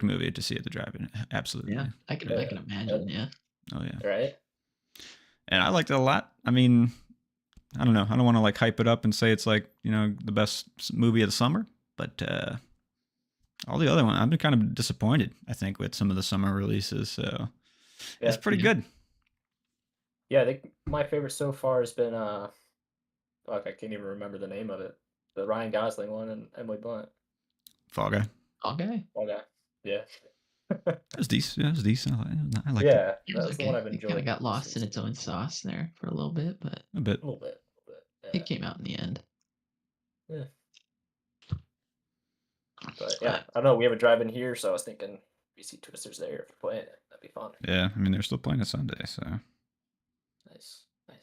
perfect movie to see at the drive-in. Absolutely. Yeah, I can imagine. Yeah. Oh yeah. Right? And I liked it a lot. I mean, I don't know. I don't want to like hype it up and say it's like, the best movie of the summer, but all the other ones, I've been kind of disappointed, I think, with some of the summer releases. So it's Yeah. pretty good. Yeah, I think my favorite so far has been fuck, I can't even remember the name of it. The Ryan Gosling one and Emily Blunt. Fall Guy. Okay. Oh yeah. Yeah. It was decent. Yeah, it was decent. I liked it Yeah, It that was was the okay. one I've It kind enjoyed of got lost in since its own sauce there for a little bit, but a bit. a little bit. Yeah. it came out in the end. Yeah. But yeah, But I don't know. We have a drive-in here, so I was thinking BC Twisters there if you're playing it. That'd be fun. Yeah, I mean, they're still playing it Sunday, so. Nice. All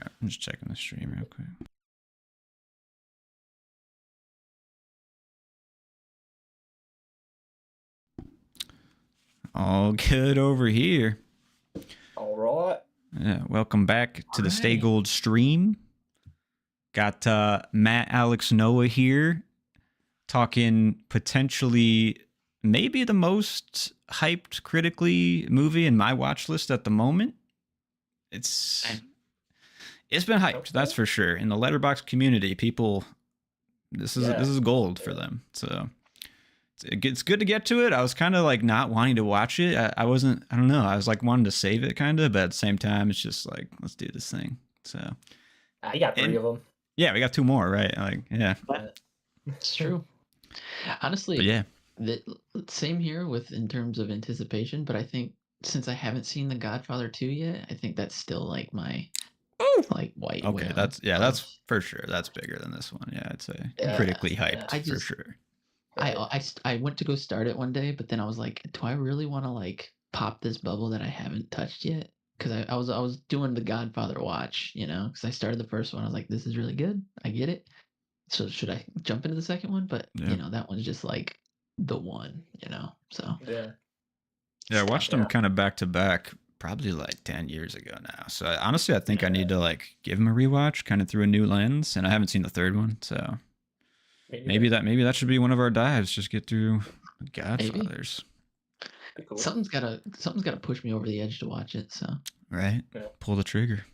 right, I'm just checking the stream real quick. All good over here. All right. Yeah, welcome back to the Stay Alright. Gold stream. Got Matt, Alex, Noah here talking potentially maybe the most hyped critically movie in my watch list at the moment. It's been hyped, that's for sure. In the Letterboxd community, people, this is gold for them. So it's good to get to it. I was kind of like not wanting to watch it. I don't know. I was like wanting to save it kind of, but at the same time, it's just like, let's do this thing. So You got 3 of them. yeah, we got 2 more, right? Like, yeah. it's true. Honestly, But yeah. Same here in terms of anticipation, but I think since I haven't seen The Godfather 2 yet, I think that's still like my like white Okay, whale that's for sure. That's bigger than this one. Yeah, I'd say critically hyped for sure. I went to go start it one day, but then I was like, do I really want to like pop this bubble that I haven't touched yet? Because I was doing the Godfather watch, because I started the first one. I was like, this is really good. I get it. So should I jump into the second one? But that one's just like the one, so Yeah. Yeah, I watched them kind of back to back probably like 10 years ago now. So honestly, I think I need to like give them a rewatch kind of through a new lens, and I haven't seen the third one. So maybe that should be one of our dives, just get through Godfathers. Cool. Something's gotta push me over the edge to watch it, so right. Pull the trigger.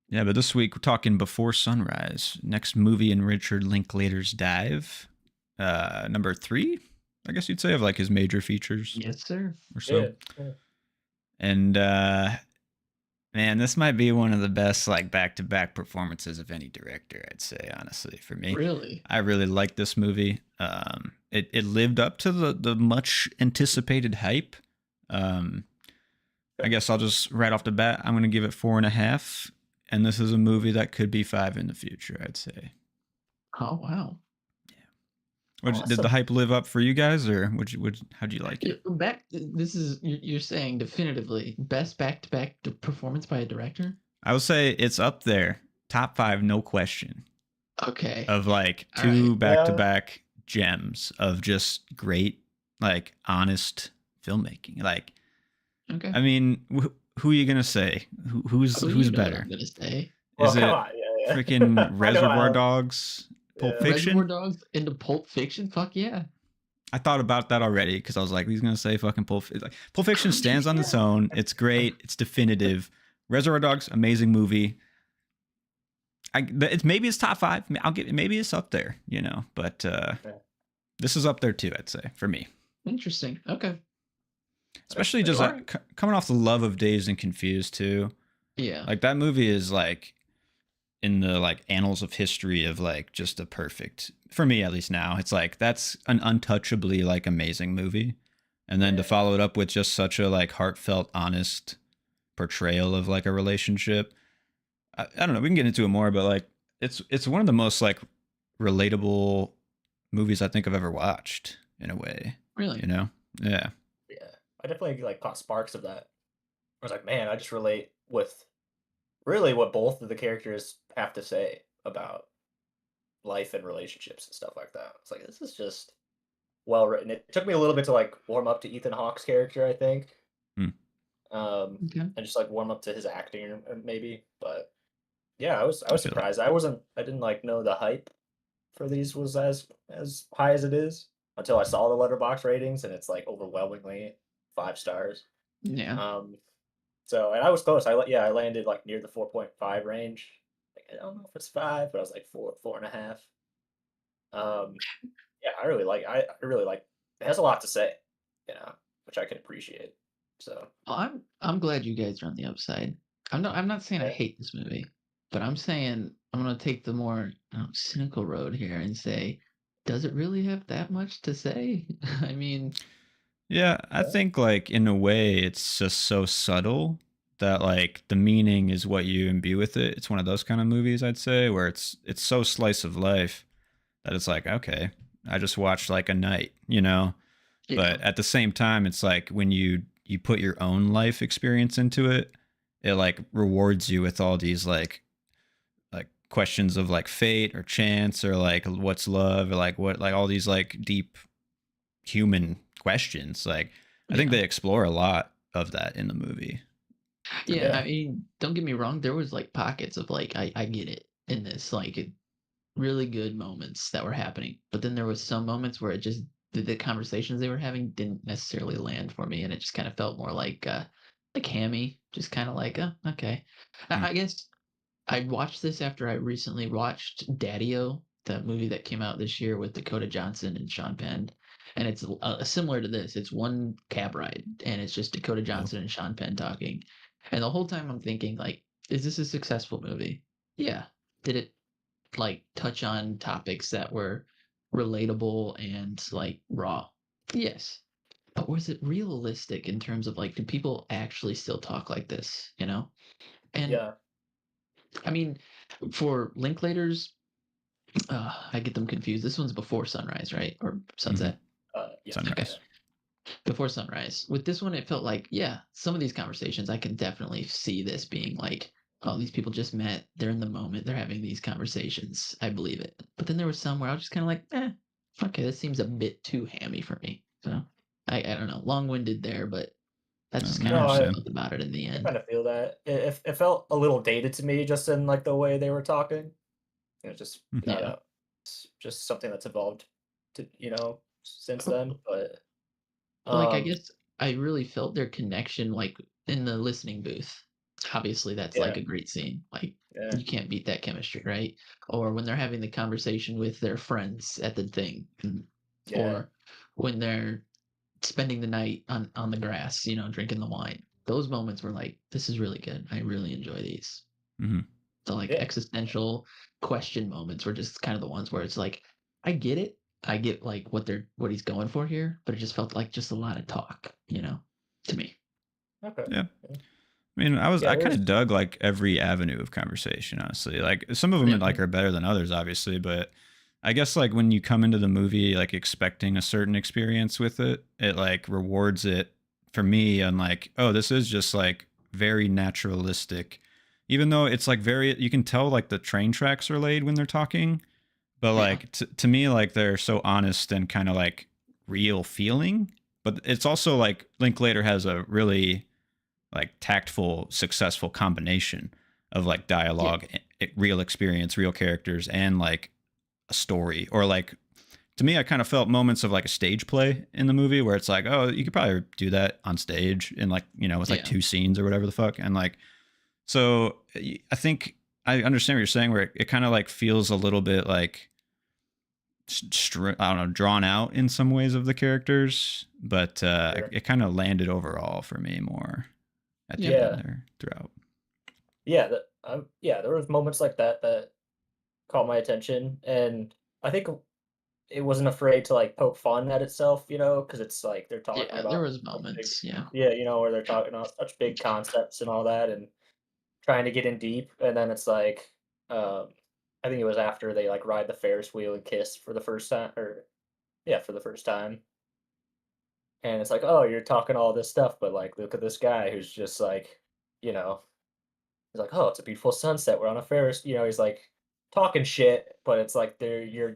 Yeah, but this week we're talking Before Sunrise, next movie in Richard Linklater's dive, number 3, I guess you'd say, of like his major features. Yes, sir. Or so. Yeah. And man, this might be one of the best like back-to-back performances of any director, I'd say, honestly, for me. Really? I really like this movie. It lived up to the much anticipated hype. I guess I'll just right off the bat, I'm gonna give it 4.5. And this is a movie that could be 5 in the future, I'd say. Oh wow! Yeah. Awesome. Did the hype live up for you guys, or how'd you like it? This is you're saying definitively best back-to-back performance by a director? I would say it's up there, top 5, no question. Okay. Of like 2 back-to-back gems of just great, like honest filmmaking. Like, okay. I mean. Who are you gonna say? Who's better? I'm gonna say. Is it freaking Reservoir Dogs, Pulp Fiction? Reservoir Dogs into Pulp Fiction? Fuck yeah! I thought about that already because I was like, he's gonna say fucking Pulp. Like, Pulp Fiction stands on its own. It's great. It's definitive. Reservoir Dogs, amazing movie. Maybe it's top 5. Maybe it's up there, But this is up there too, I'd say, for me. Interesting. Okay. Especially just coming off the love of Dazed and Confused too. Yeah. Like that movie is like in the like annals of history of like just a perfect, for me at least now, it's like that's an untouchably like amazing movie. And then to follow it up with just such a like heartfelt, honest portrayal of like a relationship. I don't know, we can get into it more, but like it's one of the most like relatable movies I think I've ever watched in a way. Really? Yeah. I definitely like caught sparks of that. I was like, man, I just relate with really what both of the characters have to say about life and relationships and stuff like that. It's like, this is just well written. It took me a little bit to like warm up to Ethan Hawke's character, I think. And just like warm up to his acting maybe. But yeah, I was surprised. I didn't like know the hype for these was as high as it is. until I saw the letterbox ratings, and it's like overwhelmingly 5 stars. Yeah. Um, so and I was close. I landed like near the 4.5 range. Like, I don't know if it's five, but I was like 4.5. Um, yeah, I really like it has a lot to say, which I can appreciate. So Well, I'm glad you guys are on the upside. I'm not saying I yeah, hate this movie, but I'm saying I'm gonna take the more cynical road here and say, does it really have that much to say? I mean, Yeah, I yeah, think like in a way it's just so subtle that like the meaning is what you imbue with it. It's one of those kind of movies I'd say where it's so slice of life that it's like, okay, I just watched like a night, you know? yeah, But at the same time it's like when you put your own life experience into it, it like rewards you with all these like questions of like fate or chance or like what's love or like what like all these like deep human questions. Like I think yeah, they explore a lot of that in the movie for yeah. yeah, I me. mean, don't get me wrong. There was like pockets of like I get it in this really good moments that were happening, but then there was some moments where it just the conversations they were having didn't necessarily land for me, and it just kind of felt more like hammy, just kind of like okay. Mm. I guess I watched this after I recently watched Daddy-O, the movie that came out this year with Dakota Johnson and Sean Penn, and it's similar to this. It's one cab ride, and it's just Dakota Oh. Johnson and Sean Penn talking, and the whole time I'm thinking like, is this a successful movie? Yeah. Did it like touch on topics that were relatable and like raw? Yes. But was it realistic in terms of like, do people actually still talk like this? And yeah, I mean, for Linklaters, I get them confused. This one's before sunrise, right? Or Hmm. sunset? yeah, Okay. yeah, Sunrise. Before sunrise. With this one, it felt like, yeah, some of these conversations, I can definitely see this being like, oh, these people just met. They're in the moment. They're having these conversations. I believe it. But then there was some where I was just kind of like, okay, this seems a bit too hammy for me. So I don't know, long winded there, but that's just No, kind I of no, how I understand. felt about it in the I end. kind of feel that it felt a little dated to me, just in like the way they were talking. Just I Hmm. don't Yeah. know, it's just something that's evolved to since Oh, then. But like, I um, guess I really felt their connection, like, in the listening booth. Obviously, that's, yeah, like, a great scene, like, yeah, you can't beat that chemistry, right? Or when they're having the conversation with their friends at the thing, yeah, or when they're spending the night on the grass, drinking the wine. Those moments were like, "This is really good. I really enjoy these." Hmm. The, like, yeah. existential question moments were just kind of the ones where it's like, I get it. I get, like, what he's going for here, but it just felt like just a lot of talk, to me. Okay, Yeah. yeah, I mean, yeah. I kind There's of dug like every avenue of conversation, honestly. Like some of them Yeah, like are better than others, obviously, but I guess like when you come into the movie like expecting a certain experience with it, it like rewards it for me on like, oh, this is just like very naturalistic. Even though it's like very you can tell like the train tracks are laid when they're talking, but yeah, like to me like they're so honest and kind of like real feeling. But it's also like Linklater has a really like tactful, successful combination of like yeah, dialogue, real experience, real characters, and like a story. Or like to me, I kind of felt moments of like a stage play in the movie where it's like, oh, you could probably do that on stage in like with like yeah, two scenes or whatever the fuck, and like so I think I understand what you're saying where it kind of like feels a little bit like I don't know, drawn out in some ways of the characters, but sure. it kind of landed overall for me more at yeah, the end Yeah, there throughout. yeah. Yeah. There was moments like that that caught my attention, and I think it wasn't afraid to like poke fun at itself, because it's like they're talking yeah. There about was such big, moments, yeah, yeah, where they're talking about such big concepts and all that, and trying to get in deep, and then it's like, um, I think it was after they like ride the Ferris wheel and kiss for the first time, or yeah, for the first time, and it's like, oh, you're talking all this stuff, but like, look at this guy who's just like, you know, he's like, oh, it's a beautiful sunset. We're on a Ferris, he's like talking shit, but it's like you're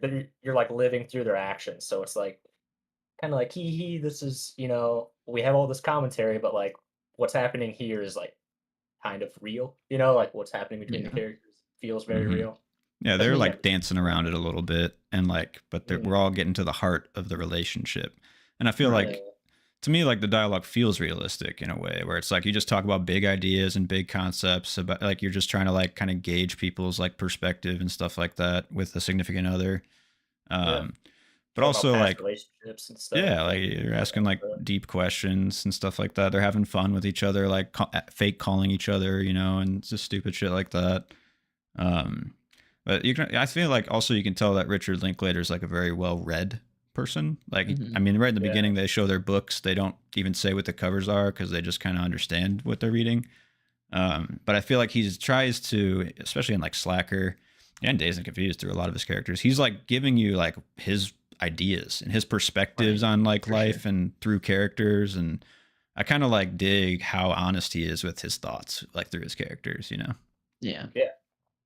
like living through their actions, so it's like kind of like he this is we have all this commentary, but like what's happening here is like kind of real, like what's happening between the yeah. characters feels very Hmm. real. Yeah, That's they're me. like dancing around it a little bit, and like, but we're all getting to the heart of the relationship. And I feel Right. like, to me, like the dialogue feels realistic in a way where it's like you just talk about big ideas and big concepts about like you're just trying to like kind of gauge people's like perspective and stuff like that with a significant other. Yeah. But Talk about also past like, relationships and yeah, stuff. like you're asking like deep questions and stuff like that. They're having fun with each other, like fake calling each other, you know, and just stupid shit like that. Um, but you can, I feel like also you can tell that Richard Linklater is like a very well read person. Like, I mean, right in the beginning, they show their books. They don't even say what the covers are because they just kind of understand what they're reading. But I feel like he tries to, especially in like Slacker and Dazed and Confused, through a lot of his characters, he's like giving you like his ideas and his perspectives on like life and through characters. And I kind of like dig how honest he is with his thoughts, like through his characters, you know? Yeah. Yeah,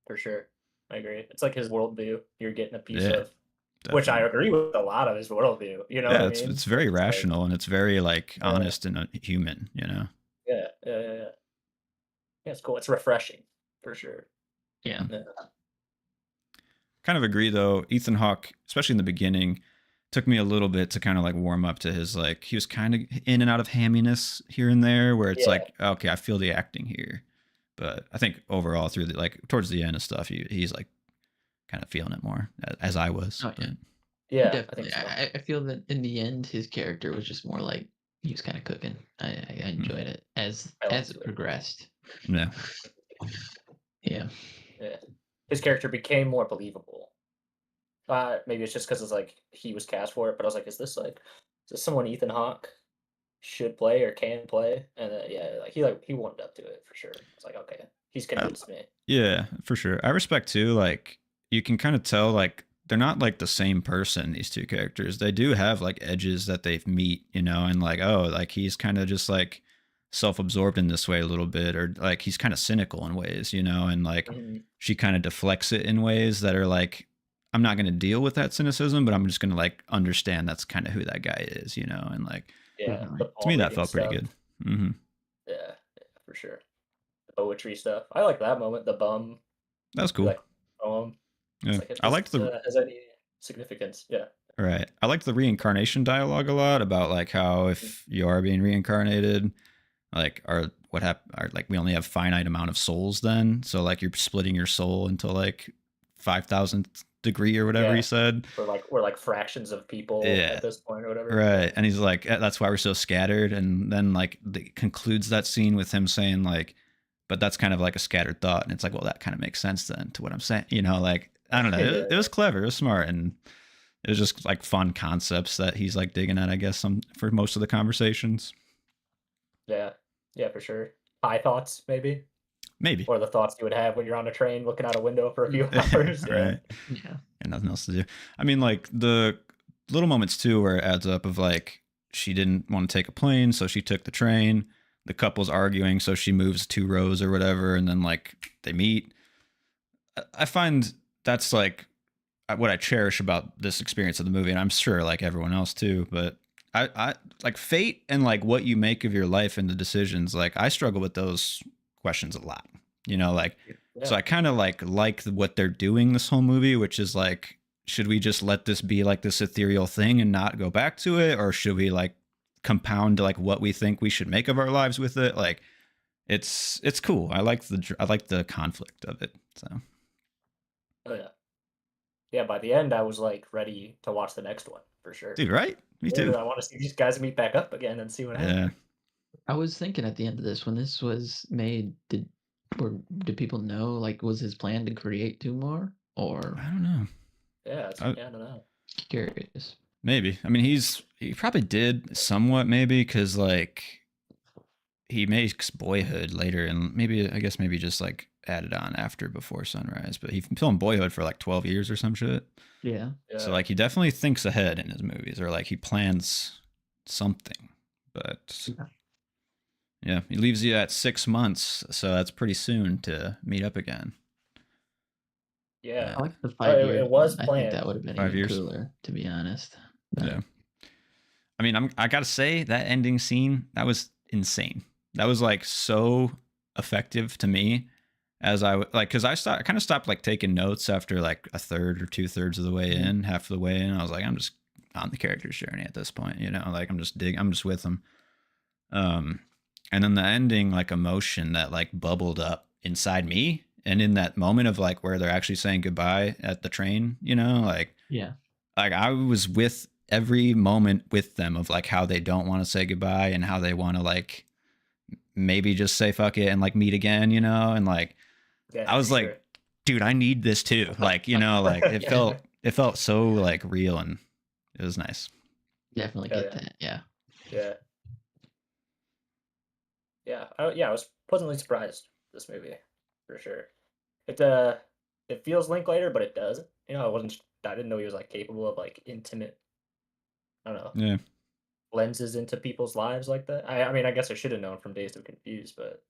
for sure. I agree. It's like his worldview you're getting a piece Yeah, of, which I agree with a lot of his worldview. You know what I mean? it's very It's like, rational and it's very like honest and human, you know? yeah. Yeah, it's cool. It's refreshing for sure. Yeah. Kind of agree though. Ethan Hawke, especially in the beginning, took me a little bit to kind of like warm up to his like he was kind of in and out of hamminess here and there where it's like, okay, I feel the acting here. But I think overall through the like towards the end of stuff, he's like kind of feeling it more as I was. Oh, yeah. But, Yeah, Definitely. I feel that in the end, his character was just more like he was kind of cooking. I enjoyed it as it progressed. yeah. Yeah. Yeah. His character became more believable. Maybe it's just because it's like he was cast for it, but I was like, is this someone Ethan Hawke should play or can play? And yeah, like he warmed up to it for sure. It's like, okay, he's convinced me. Yeah, for sure. I respect too, like you can kind of tell like they're not like the same person, these two characters. They do have like edges that they meet, you know, and like, oh, like he's kind of just like self-absorbed in this way a little bit, or like he's kind of cynical in ways, you know, and like she kind of deflects it in ways that are like, I'm not going to deal with that cynicism, but I'm just going to like understand that's kind of who that guy is, you know, and like, yeah, to me that felt pretty good. Mm-hmm. Yeah, for sure. The poetry stuff, I like that moment. The bum, that was cool. Like poem. Yeah, like, I liked the has any significance. Yeah, right. I liked the reincarnation dialogue a lot about like how if you are being reincarnated, like what happened? Like we only have finite amount of souls then, so like you're splitting your soul into like 5,000th degree or whatever he said. We're like fractions of people at this point or whatever. Right, and he's like, that's why we're so scattered. And then like concludes that scene with him saying like, but that's kind of like a scattered thought, and it's like, well, that kind of makes sense then to what I'm saying, you know, like I don't know, it was clever, it was smart, and it was just like fun concepts that he's like digging at, I guess, for most of the conversations. Yeah, for sure. High thoughts, maybe, or the thoughts you would have when you're on a train looking out a window for a few hours. Right. Yeah, and nothing else to do. I mean, like the little moments too where it adds up of like she didn't want to take a plane, so she took the train. The couple's arguing, so she moves 2 rows or whatever, and then like they meet. I find that's like what I cherish about this experience of the movie, and I'm sure like everyone else too. But I like fate and like what you make of your life and the decisions. Like I struggle with those questions a lot, you know, like, so I kind of like what they're doing this whole movie, which is like, should we just let this be like this ethereal thing and not go back to it? Or should we like compound like what we think we should make of our lives with it? Like it's cool. I like the conflict of it. So. Oh yeah. Yeah, by the end I was like ready to watch the next one for sure. Dude, right? Me too. I want to see these guys meet back up again and see what happens. I was thinking at the end of this, when this was made, did people know, like, was his plan to create 2 more, or I don't know. Yeah, I don't know. Curious. Maybe. I mean, he probably did somewhat, maybe, because like he makes Boyhood later, and maybe just like added on after Before Sunrise, but he filmed Boyhood for like 12 years or some shit. Yeah. So like he definitely thinks ahead in his movies, or like he plans something. But yeah, he leaves you at 6 months, so that's pretty soon to meet up again. Yeah, I like the 5 years. It was planned. I think that would have been 5 years cooler, to be honest. But yeah. I mean, I gotta say that ending scene, that was insane. That was like so effective to me. as I like, because I kind of stopped like taking notes after like a third or 2/3 of the way in, half of the way in. I was like, I'm just on the character's journey at this point, you know, like I'm just with them. And then the ending, like emotion that like bubbled up inside me, and in that moment of like where they're actually saying goodbye at the train, you know, like I was with every moment with them of like how they don't want to say goodbye and how they want to like maybe just say fuck it and like meet again, you know, and like I was like, dude, I need this too. Like, you know, like it felt so like real, and it was nice. Definitely get that. Yeah. I was pleasantly surprised this movie for sure. It feels Linklater, but it doesn't. You know, I didn't know he was like capable of like intimate, I don't know, Yeah. lenses into people's lives like that. I mean, I guess I should have known from Dazed and Confused, but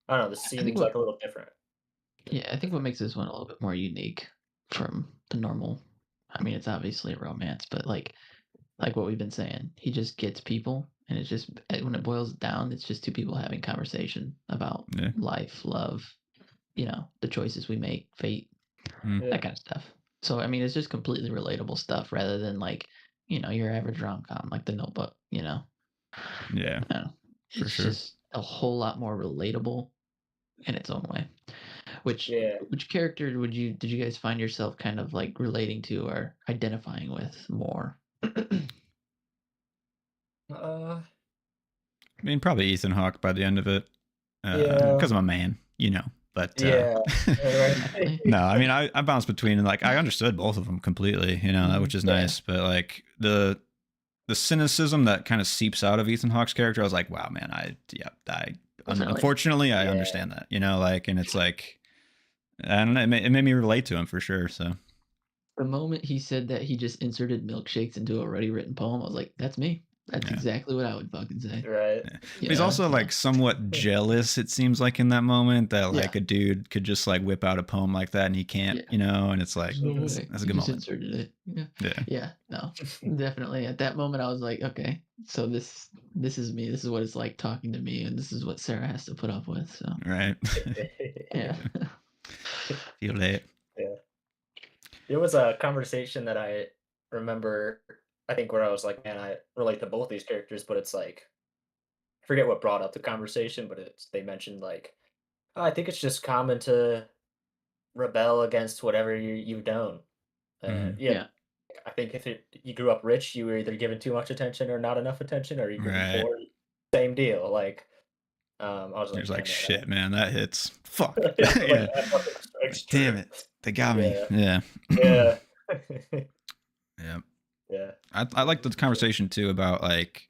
I don't know. This seems like a little different. Yeah, I think what makes this one a little bit more unique from the normal. I mean, it's obviously a romance, but like what we've been saying, he just gets people, and it's just when it boils down, it's just two people having conversation about life, love, you know, the choices we make, fate, that kind of stuff. So I mean, it's just completely relatable stuff rather than like, you know, your average rom-com like The Notebook, you know. Yeah. It's just a whole lot more relatable in its own way. Which character did you guys find yourself kind of like relating to or identifying with more? I mean, probably Ethan Hawke by the end of it, because I'm a man, you know. But no, I mean, I bounced between, and like I understood both of them completely, you know, which is nice. But like the cynicism that kind of seeps out of Ethan Hawke's character, I was like, wow, man, unfortunately I understand that, you know, like, and it's like, I don't know, it made me relate to him for sure. So the moment he said that he just inserted milkshakes into a already written poem, I was like, that's me. That's exactly what I would fucking say. Right. Yeah. He's also like somewhat jealous, it seems like, in that moment, that like a dude could just like whip out a poem like that and he can't, you know, and it's like, that's a good moment. Inserted it. Yeah. No, definitely. At that moment, I was like, okay, so this is me. This is what it's like talking to me, and this is what Sarah has to put up with. So right. Yeah. Feel it. Yeah. There was a conversation that I remember, I think, where I was like, man, I relate to both these characters, but it's like, I forget what brought up the conversation, but they mentioned like, oh, I think it's just common to rebel against whatever you've known. I think if you grew up rich, you were either given too much attention or not enough attention, or you grew up poor, same deal. Like, I was like, shit, man, that hits. Fuck. Damn it, they got me. Yeah. I like the conversation too about like,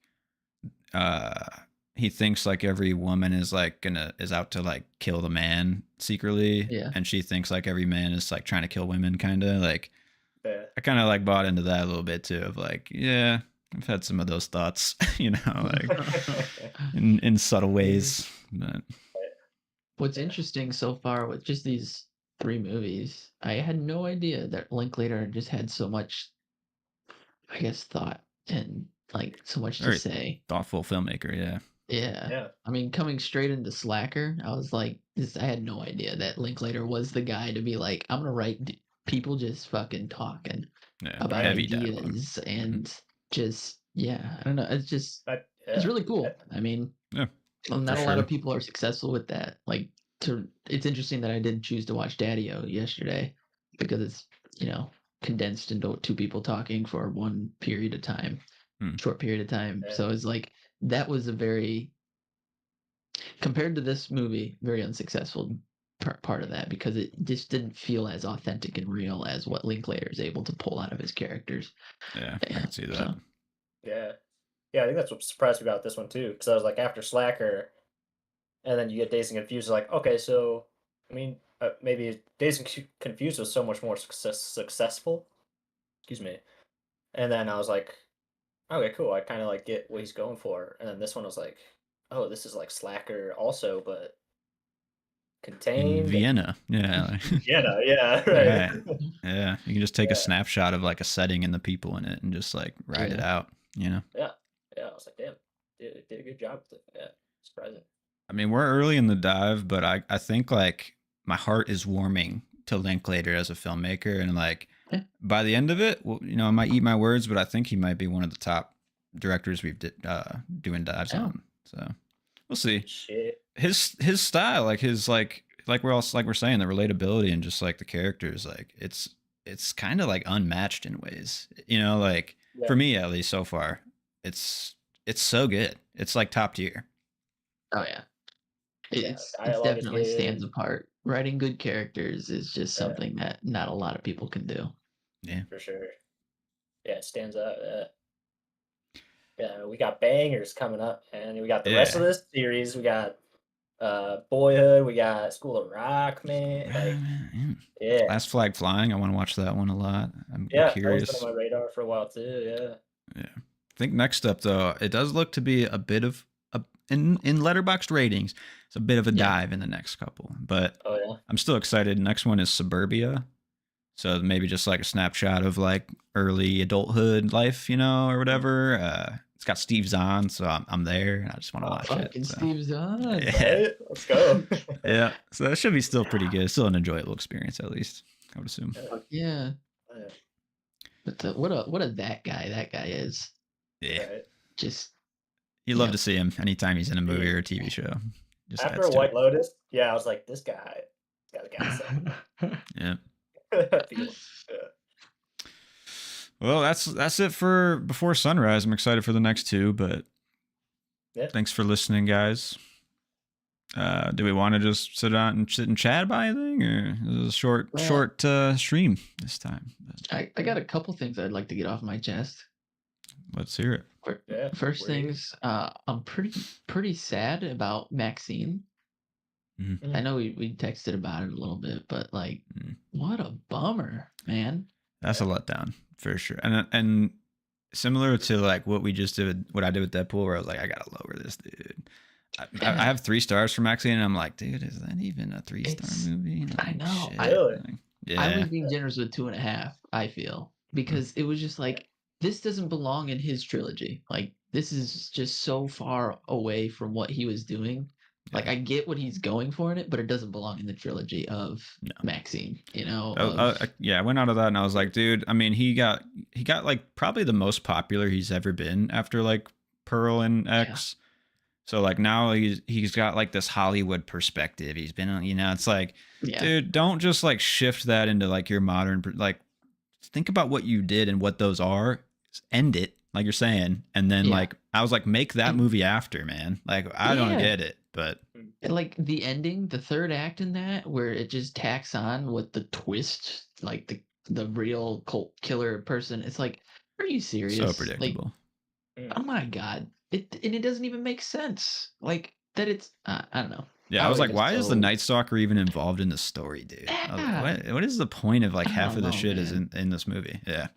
he thinks like every woman is like is out to like kill the man secretly, and she thinks like every man is like trying to kill women, kind of like. I kind of like bought into that a little bit too, of like, I've had some of those thoughts, you know, like in subtle ways. But what's interesting so far with just these 3 movies, I had no idea that Linklater just had so much, I guess, thought and like so much to say. Thoughtful filmmaker, yeah. I mean, coming straight into Slacker, I was like, I had no idea that Linklater was the guy to be like, I'm gonna write people just fucking talking about ideas and just I don't know. It's just it's really cool. I mean, not a lot of people are successful with that. Like, it's interesting that I didn't choose to watch Daddy-O yesterday because it's, you know, condensed into 2 people talking for one period of time, short period of time. So it's like that was a very, compared to this movie, very unsuccessful part of that, because it just didn't feel as authentic and real as what Linklater is able to pull out of his characters. I can see that. So. I think that's what surprised me about this one too, because I was like, after Slacker, and then you get Dazed and Confused, like, okay, so I mean, maybe Dazed and Confused was so much more successful. Excuse me. And then I was like, okay, cool. I kind of like get what he's going for. And then this one was like, oh, this is like Slacker also, but contained in Vienna. Vienna, right. Yeah, you can just take a snapshot of like a setting and the people in it and just like ride it out, you know. I was like, damn, did a good job with it. Surprising. I mean, we're early in the dive, but I think like my heart is warming to Linklater as a filmmaker, and like Yeah. by the end of it, well, you know, I might eat my words, but I think he might be one of the top directors we've doing dives Yeah. on. So we'll see. Shit. His style, like his like we're saying, the relatability and just like the characters, like it's kind of like unmatched in ways, you know, like Yeah. for me at least so far, it's so good. It's like top tier. Oh yeah. Yeah, It's dialogue is definitely stands good. apart. Writing good characters is just Yeah. something that not a lot of people can do. Yeah. For sure. Yeah, it stands out. Yeah, we got bangers coming up, and we got the rest of Yeah. this series. We got Boyhood. We got School of Rock, man. Like, yeah, Last Flag Flying. I want to watch that one a lot. I'm yeah, that was curious. been on my radar for a while too. Yeah. Yeah. I think next up though, it does look to be a bit of in Letterboxd ratings, it's a bit of a Yeah. dive in the next couple, but Oh yeah. I'm still excited. Next one is Suburbia. So maybe just like a snapshot of like early adulthood life, you know, or whatever. It's got Steve Zahn, so I'm there, and I just want to watch it. Fucking So. Steve Zahn. Yeah. Right? Let's go. Yeah, so that should be still pretty good. Still an enjoyable experience, at least I would assume. Yeah. Yeah. But what a that guy is. Yeah, Right. Just you love Yeah. to see him anytime he's in a movie or a TV show. Just After adds to White it. Lotus, yeah, I was like, this guy got something. Yeah. Feel it. Yeah. Well, that's it for Before Sunrise. I'm excited for the next two, but Yeah. thanks for listening, guys. Do we want to just sit and chat about anything, or is it a short stream this time? But I got a couple things I'd like to get off my chest. let's hear it. Yeah. First we're here. things, I'm pretty sad about Maxine. Mhm. I know we texted about it a little bit, but like, what a bummer, man. That's a letdown for sure. And similar to like what we just did, what I did with Deadpool, where I was like, I gotta lower this, dude. I have 3 stars for Maxine, and I'm like, dude, is that even a 3-star movie? Like, I know. Really? Like, I yeah. was being generous with 2.5, I feel, because it was just like, this doesn't belong in his trilogy. Like, this is just so far away from what he was doing. Like, I get what he's going for in it, but it doesn't belong in the trilogy of Maxine, you know? I went out of that and I was like, dude, I mean, he got like probably the most popular he's ever been after like Pearl and X. So like now he's got like this Hollywood perspective. He's been on, you know, it's like, dude, don't just like shift that into like your modern, like think about what you did and what those are, end it like you're saying. And then like, I was like, make that movie after, man. Like, I don't get it, but. And like the ending, the third act in that, where it just tacks on with the twist, like the real cult killer person. It's like, are you serious? So predictable. Like, oh my God. It doesn't even make sense. Like that it's, I don't know. Yeah, I was like, why is the Night Stalker even involved in the story, dude? Like, what is the point of like half of the shit is in this movie? Yeah.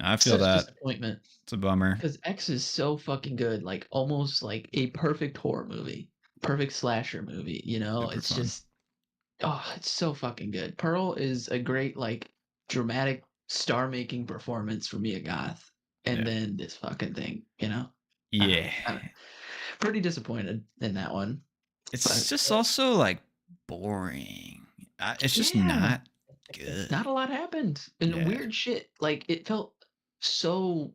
No, I feel that. Disappointment. It's a bummer. Because X is so fucking good. Like almost like a perfect horror movie. Perfect slasher movie, you know? Super it's fun. Just it's so fucking good. Pearl is a great, like, dramatic star-making performance for Mia Goth. And then this fucking thing, you know? Yeah. I'm pretty disappointed in that one. It's just also like boring. It's just not good. Not a lot happened. And weird shit. Like it felt so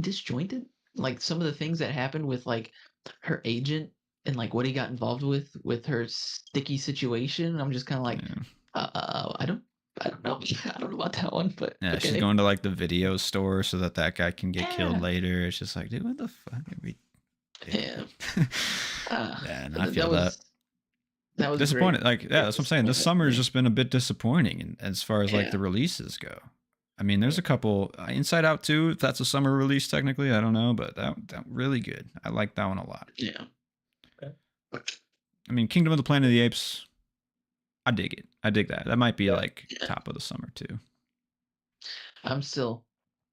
disjointed. Like some of the things that happened with like her agent and like what he got involved with her sticky situation. I'm just kind of like, I don't know. I don't know about that one, but yeah, she's going to like the video store so that guy can get killed later. It's just like, dude, what the fuck are we doing? And I feel that was disappointed. Great. Like, that's what I'm saying. This summer has just been a bit disappointing as far as like the releases go. I mean, there's a couple. Inside Out 2, if that's a summer release technically, I don't know, but that really good. I like that one a lot. Yeah. I mean, Kingdom of the Planet of the Apes, I dig it. I dig that. That might be like top of the summer too. I'm still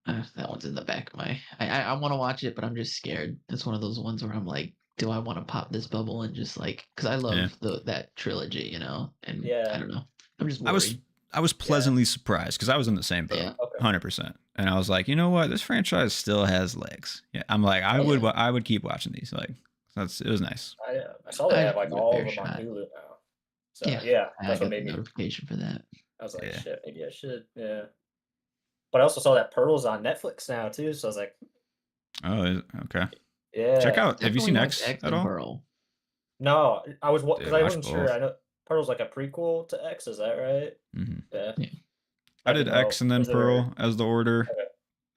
that one's in the back of my. I want to watch it, but I'm just scared. It's one of those ones where I'm like, do I want to pop this bubble and just like, because I love that trilogy, you know? And I don't know. I'm just worried. I was pleasantly surprised because I was in the the boat, 100%. And I was like, you know what? This franchise still has legs. Yeah, I'm like, I would keep watching these. Like, it was nice. I saw they have like all of them on Hulu now. So Yeah, yeah, I that's what got the made me. notification for that. I was like, Yeah. shit, maybe I should. Yeah. But I also saw that Pearl's on Netflix now too, so I was like, Oh, okay. Check yeah. out. Have you Definitely seen watch X X at and all? Pearl. No, I was because Dude, I watch wasn't sure. both. I know Pearl's like a prequel to X. Is that right? Hmm. Yeah. Yeah. I I did didn't X know. and then Is there? Pearl as the order. Okay.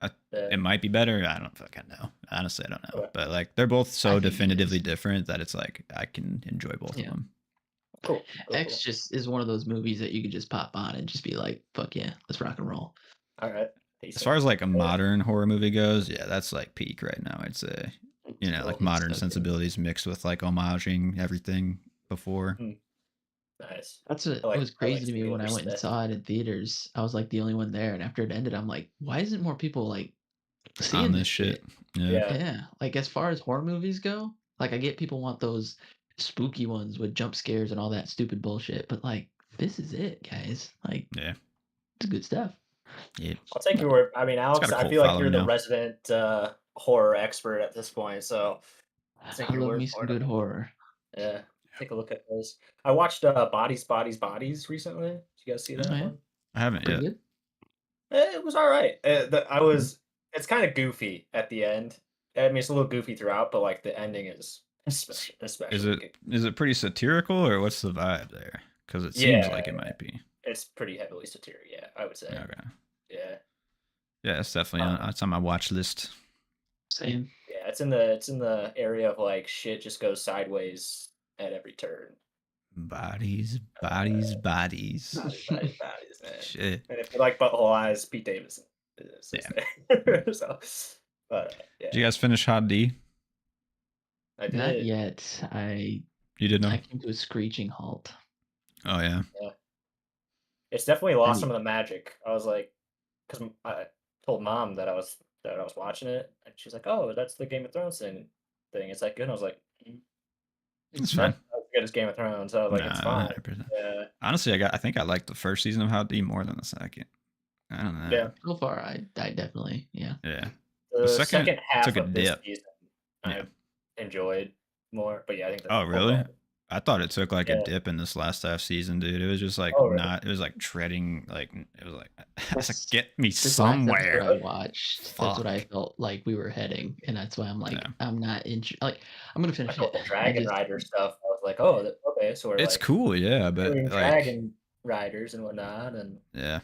I, Yeah. it might be better. I don't fucking know. Honestly, I don't know. Okay. But like they're both I so think it definitively is. different that it's like I can enjoy both Yeah. of them. Cool. Cool. X Cool. just is one of those movies that you could just pop on and just be like, fuck yeah, let's rock and roll. All right. As Decent. far as like a Yeah. modern horror movie goes, yeah, that's like peak right now. I'd say. You know, Oh, like it's modern so good. sensibilities mixed with like homaging everything before. Nice. That's what I like. was I like crazy to me seeing when your I went and stick. saw it in theaters. I was like the only one there, and after it ended, I'm like, why isn't more people like On seeing this this shit. shit? Yeah. Yeah. Yeah, like as far as horror movies go, like I get people want those spooky ones with jump scares and all that stupid bullshit, but like this is it, guys. Like Yeah. it's good stuff. Yeah. I'll take your word. I mean, It's got Alex, a I cult feel like you're following the now. resident horror expert at this point, so I'll take I your love word me for some it. good horror. Yeah. Take a look at those. I watched Bodies, Bodies, Bodies recently. Did you guys see Oh that yeah, one? I haven't pretty yet. good. It was all right. I was. It's kind of goofy at the end. I mean, it's a little goofy throughout, but like the ending is especially good. Is it pretty satirical or what's the vibe there? Because it seems Yeah, like it might be. it's pretty heavily satirical. Yeah, I would say. Okay. Yeah. Yeah, it's definitely on, it's on my watch list. Same. Yeah, it's in the area of like shit just goes sideways at every turn. Bodies. Bodies, bodies, man. Shit. And if you like Butthole Eyes, Pete Davidson is his name. So, but Did yeah, you guys finish Hot D? I Not did. yet. You did know? I came to a screeching halt. Oh yeah. It's definitely lost need- some of the magic. I was like, because I told mom that I was watching it, and she's like, "Oh, that's the Game of Thrones thing. It's like good." And I was like, It's not fine. as good as Game of Thrones." So I was like, "It's Nah, fine." 100%. Yeah, Honestly, I think I like the first season of Hot D more than the second. I don't know. yeah. So far, I definitely, yeah. Yeah. The second second half took a of this dip. season, Yeah. I enjoyed more. But yeah, I think the Oh really? overall- I thought it took like a Yeah. dip in this last half season, dude. It was just like Oh, really? not. It was like treading. Like it was like, I was like, This- get me This last somewhere. episode I watched, that's what I Fuck. felt like we were heading, and that's why I'm like, Yeah. I'm not like, I'm gonna I finish thought it. the Dragon Rider stuff. I was like, "Oh, okay, so we're It's like cool, yeah, but doing like, Dragon Riders and whatnot." And yeah.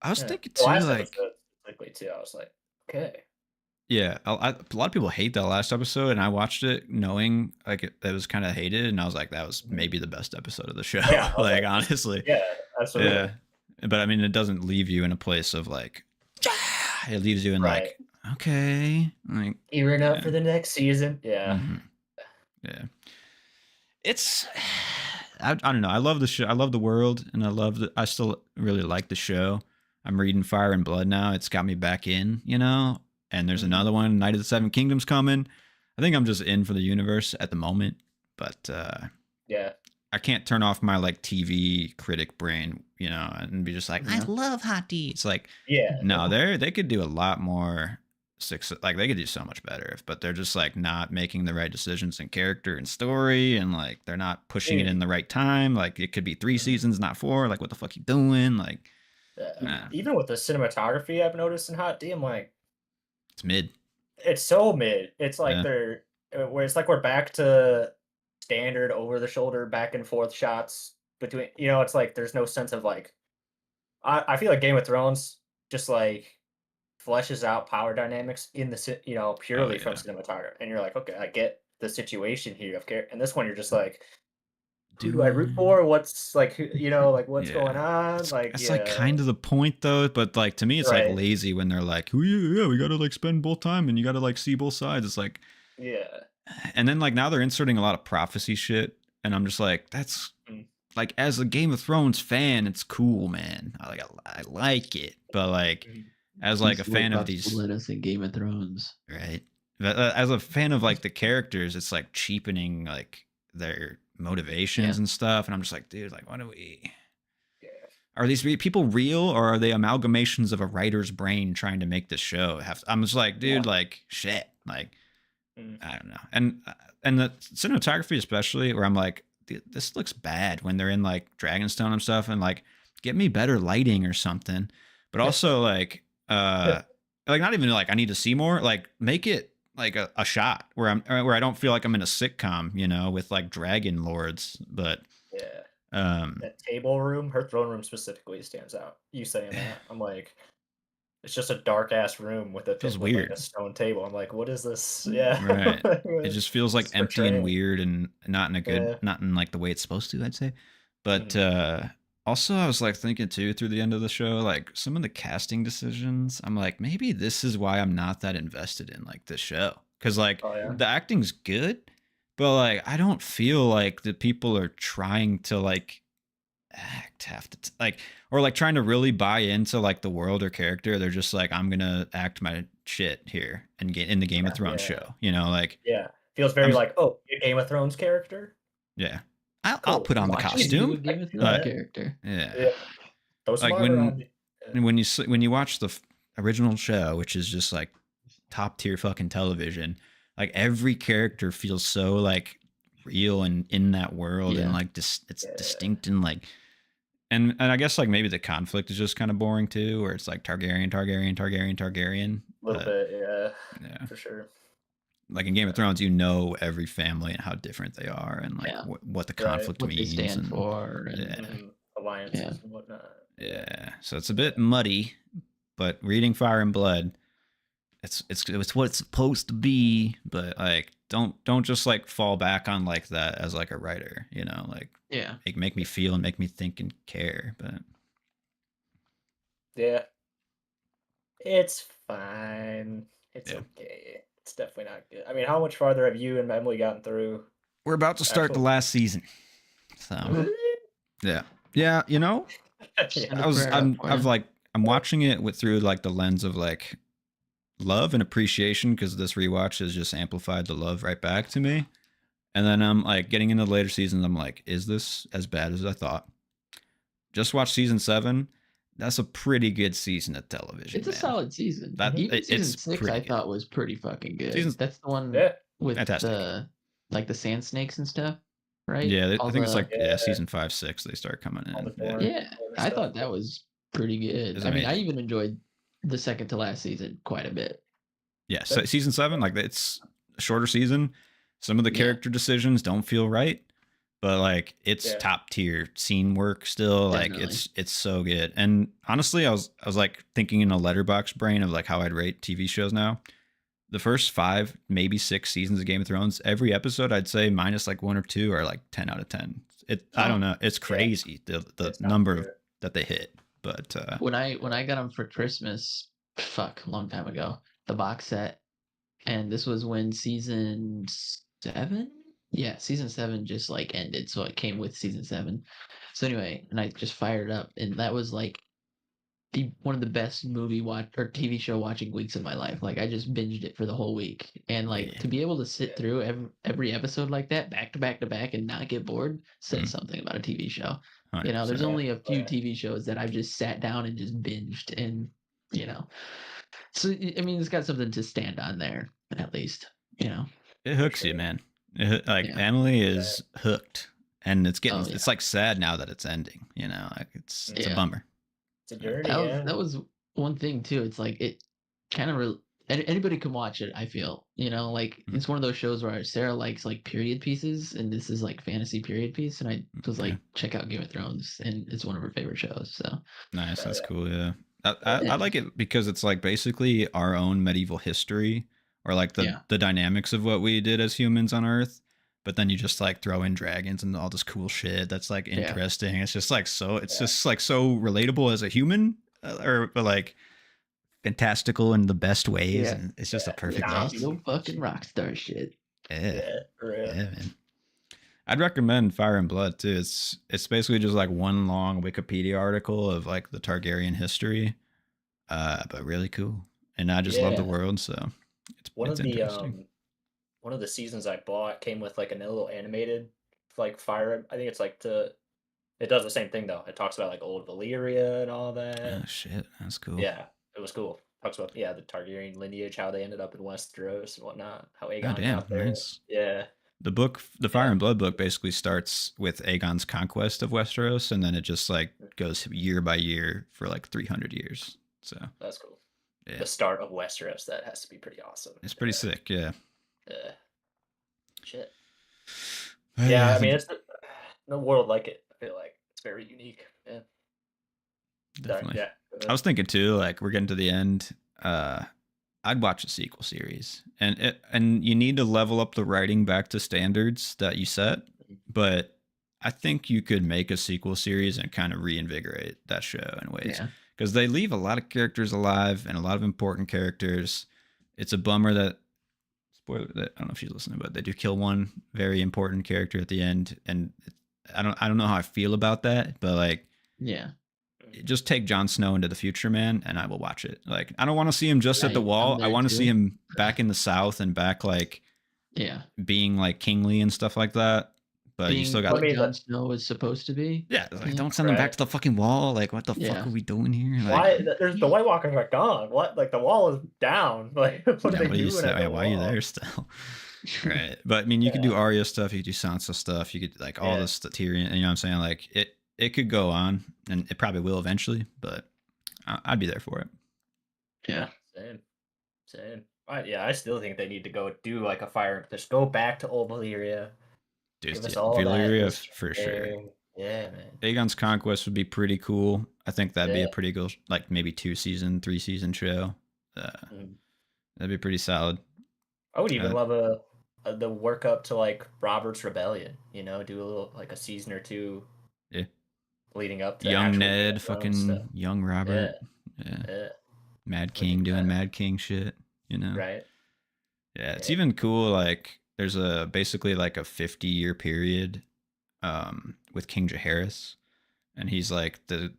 I was yeah. thinking The too, last like, episode specifically too. I was like, "Okay." yeah, a lot of people hate that last episode, and I watched it knowing like it was kind of hated, and I was like, that was maybe the best episode of the show. Yeah, I was like like, honestly, Yeah, absolutely. yeah. But I mean, it doesn't leave you in a place of like, it leaves you in Right. like, okay, like, Gearing up Yeah. for the next season. Yeah. mhm. Yeah. It's, I don't know. I love the show. I love the world, and I still really like the show. I'm reading Fire and Blood now. It's got me back in, you know. And there's Mhm. another one, Night of the Seven Kingdoms, coming. I think I'm just in for the universe at the moment, but Yeah. I can't turn off my like TV critic brain, you know, and be just like, I Yeah. love Hot D. It's like, Yeah. no, they could do a lot more success. Like they could do so much better, but they're just like not making the right decisions in character and story, and like they're not pushing it Dude. in the right time. Like it could be 3 seasons, not 4. Like what the fuck you doing? Like Nah. Even with the cinematography, I've noticed in Hot D, I'm like, it's mid. it's so mid. It's like Yeah. where it's like we're back to standard over the shoulder back and forth shots between. It's like there's no sense of like. I feel like Game of Thrones just like fleshes out power dynamics in purely from yeah. cinematography, and you're like, okay, I get the situation here of care. And this one, you're just like, who do I root for? What's like, like what's going on? It's Like, like kind of the point though, but like to me it's like Right. lazy when they're like, oh yeah, we gotta like spend both time and you gotta like see both sides. It's like, yeah, and then like now they're inserting a lot of prophecy shit, and I'm just like, that's Mm. like as a Game of Thrones fan, it's cool, man. I like it, but like Mhm. as like a These fan of Warcrafts these, let us in Game of Thrones. right? But, as a fan of like the characters, it's like cheapening like their motivations Yeah. and stuff, and I'm just like, dude, like, what do we? yeah. Are these people real, or are they amalgamations of a writer's brain trying to make this show? I'm just like, dude, like shit, like Mm. I don't know, and the cinematography especially, where I'm like, this looks bad when they're in like Dragonstone and stuff, and like get me better lighting or something. But also like not even like I need to see more. Like make it like a shot where I don't feel like I'm in a sitcom, you know, with like dragon lords. But Yeah. um, That table room, her throne room specifically stands out. You saying that, I'm like, it's just a dark ass room with feels with like weird. a stone table. I'm like, what is this? Yeah, Right. Like, It what just feels like is empty and portraying? weird and not in a good, Yeah. not in like the way it's supposed to, I'd say. But Mhm. also I was like thinking too through the end of the show, like some of the casting decisions, I'm like, maybe this is why I'm not that invested in like this show. Cause like Oh yeah. the acting's good, but like I don't feel like the people are trying to like act half the like or like trying to really buy into like the world or character. They're just like, I'm gonna act my shit here and get in the Game of Thrones Yeah. show, you know, like Yeah. Feels I'm very like, oh, you're a Game of Thrones character. yeah, I'll Cool. put on the Watching you a costume. Game of Thrones But Yeah. character. yeah, Yeah. Throw some like armor on me. Yeah. when you watch the original show, which is just like top tier fucking television, like every character feels so like real and in that world and Yeah. like it's Yeah. distinct and like and I guess like maybe the conflict is just kind of boring too, where it's like Targaryen. A little But bit, yeah, yeah, for sure. like in Game of Thrones, you know every family and how different they are, and like Yeah. what the Right. conflict What they means, stand and for. And yeah, Mhm. Alliances and whatnot. yeah. So it's a bit muddy, but reading Fire and Blood, it's what it's supposed to be. But like, don't just like fall back on like that as like a writer, you know, like Yeah. make me feel and make me think and care. But Yeah. It's fine. It's yeah. okay. It's definitely not good. I mean, how much farther have you and Emily gotten through We're about to start the actual last season. So Really? yeah, you know, Send Yeah. a prayer up for I've you. like I'm watching it through like the lens of like love and appreciation, because this rewatch has just amplified the love right back to me. And then I'm like getting into the later seasons, I'm like, is this as bad as I thought? Just watch season 7. That's a pretty good season of television, It's a man. solid season. That Even season it's 6 pretty I good. thought was pretty fucking good. Season's That's the one Yeah. with fantastic. the like the sand snakes and stuff, right? Yeah, All I think it's the like Yeah. season 5, 6 they start coming All the in. Yeah. gore. Yeah. All the I stuff. thought that was pretty good. It's I mean, I amazing. even enjoyed the second to last season quite a bit. Yeah, so season 7, like it's a shorter season. Some of the Yeah. character decisions don't feel right, but like it's Yeah. top tier scene work still. Like Definitely. it's so good. And honestly, I was like thinking in a letterbox brain of like how I'd rate TV shows now. The first 5, maybe 6 seasons of Game of Thrones, every episode I'd say minus like 1 or 2 are like 10 out of 10. I don't know, it's crazy the It's top number tier. that they hit. But When I got them for Christmas, fuck, a long time ago, the box set, and this was when season 7? Yeah, season 7 just like ended, so it came with season 7. So anyway, and I just fired it up, and that was like one of the best movie watch or TV show watching weeks of my life. Like I just binged it for the whole week, and like yeah, to be able to sit through every episode like that, back to back to back, and not get bored says Mhm. something about a TV show. You know, 100%. there's only a few Yeah. TV shows that I've just sat down and just binged, and you know, so I mean, it's got something to stand on there at least. You know, It hooks you, sure. man. Like Yeah. Emily is hooked, and it's getting Oh, yeah. it's like sad now that it's ending. You know, like it's a Yeah. bummer. It's a journey, That was yeah. that was one thing too. It's like it kind of anybody can watch it. I feel like Mhm. it's one of those shows where Sarah likes like period pieces, and this is like fantasy period piece, and I was Okay. like, check out Game of Thrones, and it's one of her favorite shows. So Nice, Oh, that's yeah. cool. Yeah, I Yeah. like it because it's like basically our own medieval history, or like Yeah. the dynamics of what we did as humans on Earth. But then you just like throw in dragons and all this cool shit that's like Yeah. interesting. It's just like just like so relatable as a human, but like fantastical in the best ways, Yeah. and it's just a Yeah. perfect Nah, mix. no fucking rock star shit. Yeah, Yeah, for real. yeah, man. I'd recommend Fire and Blood too. It's basically just like one long Wikipedia article of like the Targaryen history, but really cool. And I just love the Yeah. world, so One it's of the interesting. one of the seasons I bought came with like a little animated like fire. I think it's like it does the same thing though. It talks about like old Valyria and all Oh that. shit, that's cool. Yeah, it was cool. Talks about the Targaryen lineage, how they ended up in Westeros and whatnot, how Oh Aegon damn, got there. nice. Yeah, The Fire and Blood book basically starts with Aegon's conquest of Westeros, and then it just like goes year by year for like 300 years. So That's cool. yeah, The start of Westeros, that has to be pretty awesome. it's pretty sick. Yeah. Shit. But Yeah, I mean, it's no world like it. I feel like it's very unique. Yeah. definitely. Yeah. I was thinking too, like we're getting to the end. I'd watch a sequel series, and you need to level up the writing back to standards that you set. But I think you could make a sequel series and kind of reinvigorate that show in ways, because they leave a lot of characters alive and a lot of important characters. It's a bummer that, spoiler, that I don't know if she's listening, but they do kill one very important character at the end, and I don't know how I feel about that, but like, yeah. Just take Jon Snow into the future, man, and I will watch it. Like, I don't want to see him just at the wall. I want to see him back in the South and back, like, being like kingly and stuff like that. But you still got Jon Snow was supposed to be. Yeah, like, don't send him back to the fucking wall. Like, what the fuck are we doing here? Like, why? There's the White Walkers are gone. What? Like the wall is down. Like, what are they doing? Why are you there still? Right. But I mean, you could do Arya stuff. You could do Sansa stuff. You could like all this Tyrion. You know what I'm saying? Like it could go on, and it probably will eventually. But I'd be there for it. Yeah. Same. I still think they need to go do like a fire. Just go back to old Valyria. Dude, Valyria for sure. Yeah, man. Aegon's Conquest would be pretty cool. I think that'd be a pretty cool, like maybe 2-season, 3-season show. That'd be pretty solid. I would even love the work up to like Robert's Rebellion. You know, do a little like a season or two. Yeah. Leading up to young Ned, fucking stuff. Young Robert. Yeah. Mad King doing Mad King shit. You know. Right. Yeah, it's even cool. Like, there's basically like a 50-year period with King Jaehaerys, and he's like the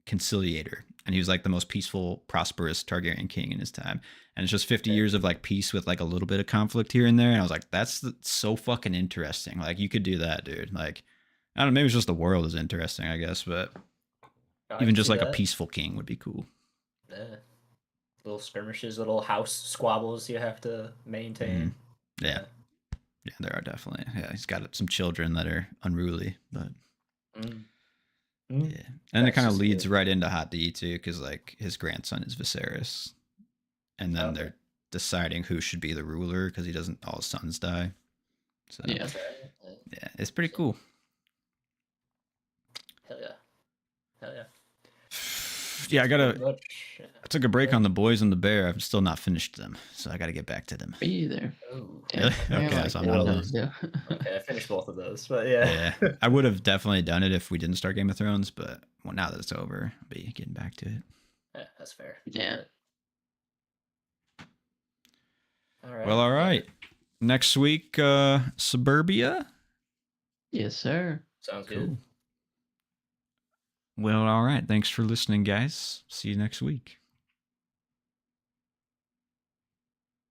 conciliator, and he was like the most peaceful, prosperous Targaryen king in his time. And it's just 50 years of like peace with like a little bit of conflict here and there. And I was like, that's so fucking interesting. Like, you could do that, dude. Like, I don't know, maybe it's just the world is interesting, I guess, but even just like a peaceful king would be cool. Yeah. Little skirmishes, little house squabbles you have to maintain. Yeah, there are definitely. Yeah, he's got some children that are unruly, but yeah, and it kind of leads right into Hot D too, because like his grandson is Viserys, and then they're deciding who should be the ruler because he doesn't. All his sons die. So yeah, it's pretty cool. Hell yeah. Yeah, I took a break on The Boys and the Bear. I've still not finished them, so I got to get back to them. Me either. Really? Okay, so I'm not alone. Okay, I finished both of those, but yeah. I would have definitely done it if we didn't start Game of Thrones, but now that it's over, I'll be getting back to it. Yeah, that's fair. Yeah. All right. Next week, Suburbia? Yes, sir. Sounds good. Well, all right. Thanks for listening, guys. See you next week.